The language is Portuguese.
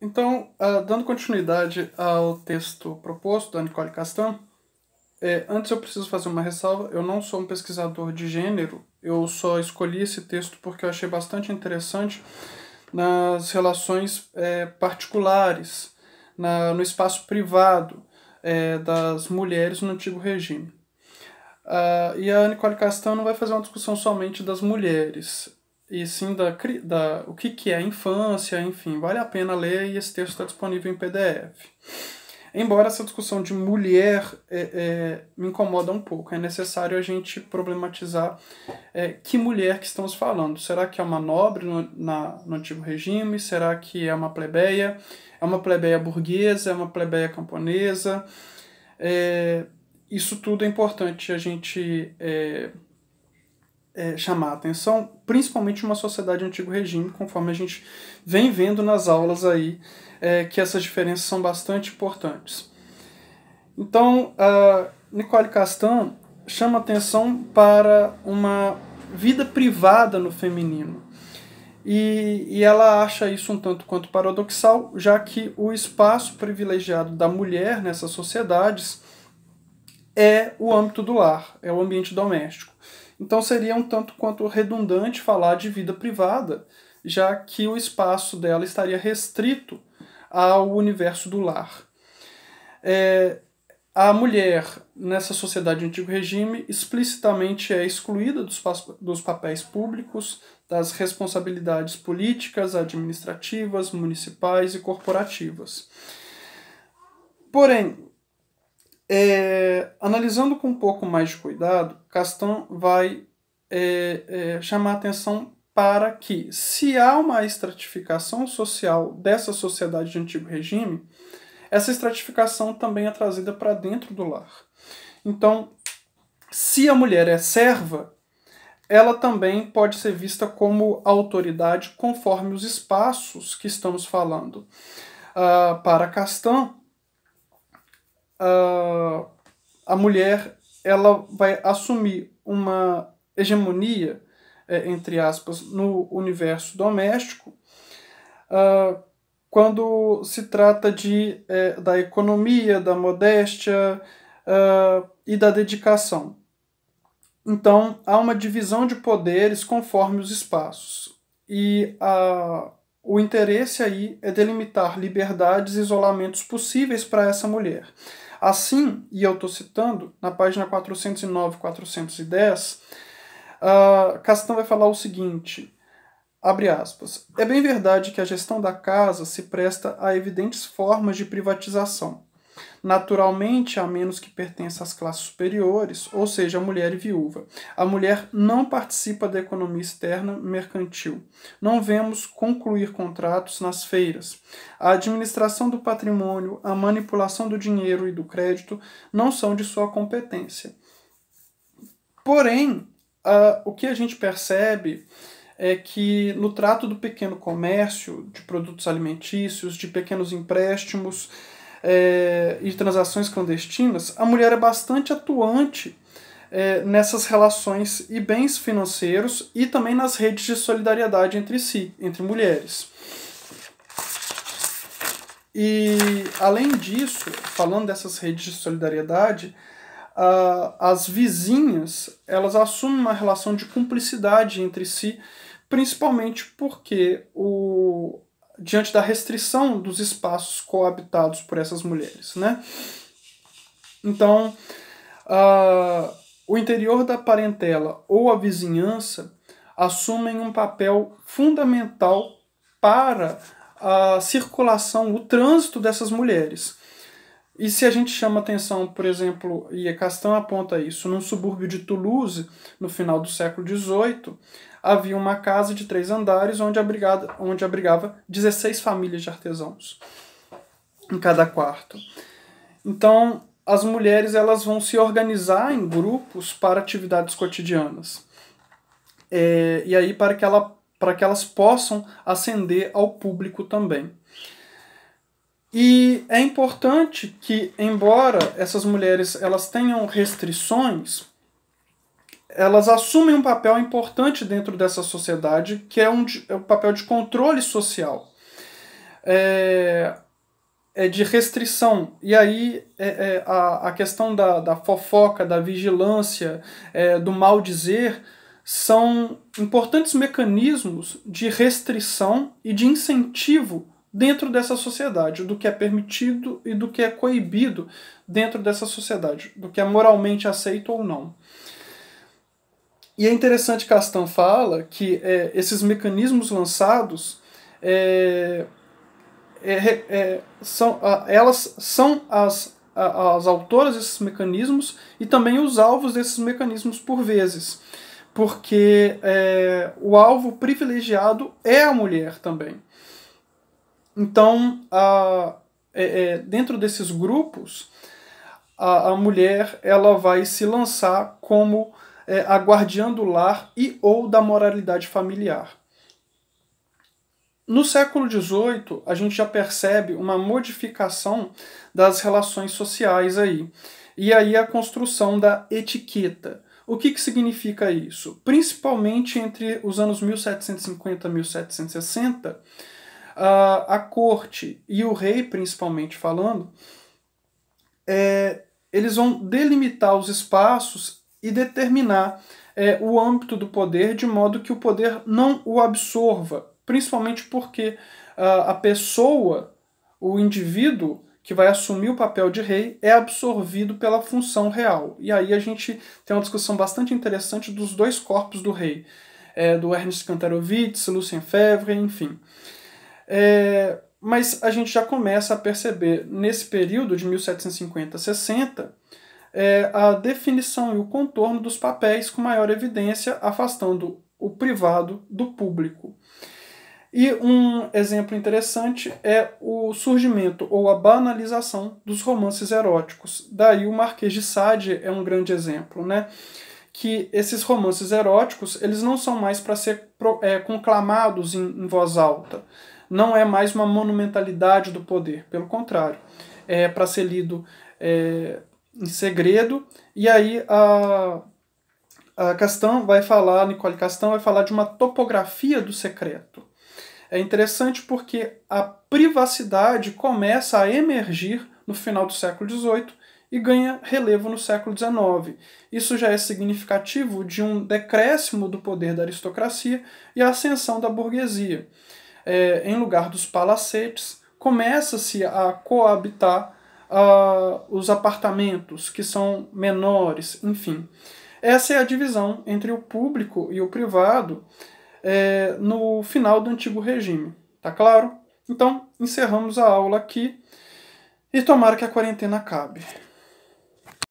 Então, dando continuidade ao texto proposto da Nicole Castan, antes eu preciso fazer uma ressalva. Eu não sou um pesquisador de gênero, eu só escolhi esse texto porque eu achei bastante interessante nas relações particulares, no espaço privado das mulheres no antigo regime. E a Nicole Castan não vai fazer uma discussão somente das mulheres, e sim o que é a infância, enfim, vale a pena ler e esse texto está disponível em PDF. Embora essa discussão de mulher me incomoda um pouco, é necessário a gente problematizar que mulher que estamos falando. Será que é uma nobre no antigo regime? Será que é uma plebeia? É uma plebeia burguesa? É uma plebeia camponesa? Isso tudo é importante a gente chamar a atenção, principalmente numa sociedade antigo regime, conforme a gente vem vendo nas aulas aí, que essas diferenças são bastante importantes. Então, a Nicole Castan chama atenção para uma vida privada no feminino. E ela acha isso um tanto quanto paradoxal, já que o espaço privilegiado da mulher nessas sociedades é o âmbito do lar, é o ambiente doméstico. Então seria um tanto quanto redundante falar de vida privada, já que o espaço dela estaria restrito ao universo do lar. A mulher, nessa sociedade de antigo regime, explicitamente é excluída dos papéis públicos, das responsabilidades políticas, administrativas, municipais e corporativas. Porém, analisando com um pouco mais de cuidado, Castan vai chamar atenção para que, se há uma estratificação social dessa sociedade de antigo regime, essa estratificação também é trazida para dentro do lar. Então, se a mulher é serva, ela também pode ser vista como autoridade conforme os espaços que estamos falando. Para Castan, a mulher ela vai assumir uma hegemonia, entre aspas, no universo doméstico, quando se trata da economia, da modéstia e da dedicação. Então, há uma divisão de poderes conforme os espaços. E o interesse aí é delimitar liberdades e isolamentos possíveis para essa mulher. Assim, e eu estou citando, na página 409 e 410, Castan vai falar o seguinte, abre aspas, é bem verdade que a gestão da casa se presta a evidentes formas de privatização. Naturalmente, a menos que pertença às classes superiores, ou seja, a mulher e viúva. A mulher não participa da economia externa mercantil. Não vemos concluir contratos nas feiras. A administração do patrimônio, a manipulação do dinheiro e do crédito não são de sua competência. Porém, o que a gente percebe é que no trato do pequeno comércio, de produtos alimentícios, de pequenos empréstimos, e transações clandestinas, a mulher é bastante atuante nessas relações e bens financeiros e também nas redes de solidariedade entre si, entre mulheres. E, além disso, falando dessas redes de solidariedade, as vizinhas elas assumem uma relação de cumplicidade entre si, principalmente porque diante da restrição dos espaços coabitados por essas mulheres, né? Então, o interior da parentela ou a vizinhança assumem um papel fundamental para a circulação, o trânsito dessas mulheres. E se a gente chama atenção, por exemplo, e a Castan aponta isso, num subúrbio de Toulouse, no final do século XVIII, havia uma casa de 3 andares onde abrigava 16 famílias de artesãos em cada quarto. Então, as mulheres elas vão se organizar em grupos para atividades cotidianas. E aí para que elas possam ascender ao público também. E é importante que, embora essas mulheres elas tenham restrições, elas assumem um papel importante dentro dessa sociedade, que é o papel de controle social. de restrição. E aí a questão da fofoca, da vigilância, do mal dizer, são importantes mecanismos de restrição e de incentivo dentro dessa sociedade, do que é permitido e do que é coibido dentro dessa sociedade, do que é moralmente aceito ou não. E é interessante que Castan fala que esses mecanismos lançados elas são as autoras desses mecanismos e também os alvos desses mecanismos por vezes, porque o alvo privilegiado é a mulher também. Então, dentro desses grupos, a mulher ela vai se lançar como a guardiã do lar e ou da moralidade familiar. No século XVIII, a gente já percebe uma modificação das relações sociais aí. E aí a construção da etiqueta. O que significa isso? Principalmente entre os anos 1750 e 1760, a corte e o rei, principalmente falando, eles vão delimitar os espaços e determinar o âmbito do poder de modo que o poder não o absorva, principalmente porque a pessoa, o indivíduo que vai assumir o papel de rei, é absorvido pela função real. E aí a gente tem uma discussão bastante interessante dos dois corpos do rei, do Ernest Kantorowicz, Lucien Febvre, enfim. Mas a gente já começa a perceber, nesse período de 1750 a 60, a definição e o contorno dos papéis com maior evidência, afastando o privado do público. E um exemplo interessante é o surgimento ou a banalização dos romances eróticos. Daí o Marquês de Sade é um grande exemplo, né? Que esses romances eróticos eles não são mais para ser conclamados em voz alta. Não é mais uma monumentalidade do poder, pelo contrário. É para ser lido em segredo. E aí a Castan vai falar, Nicole Castan vai falar de uma topografia do secreto. É interessante porque a privacidade começa a emergir no final do século XVIII e ganha relevo no século XIX. Isso já é significativo de um decréscimo do poder da aristocracia e a ascensão da burguesia. Em lugar dos palacetes, começa-se a coabitar os apartamentos, que são menores, enfim. Essa é a divisão entre o público e o privado no final do antigo regime. Tá claro? Então, encerramos a aula aqui e tomara que a quarentena acabe.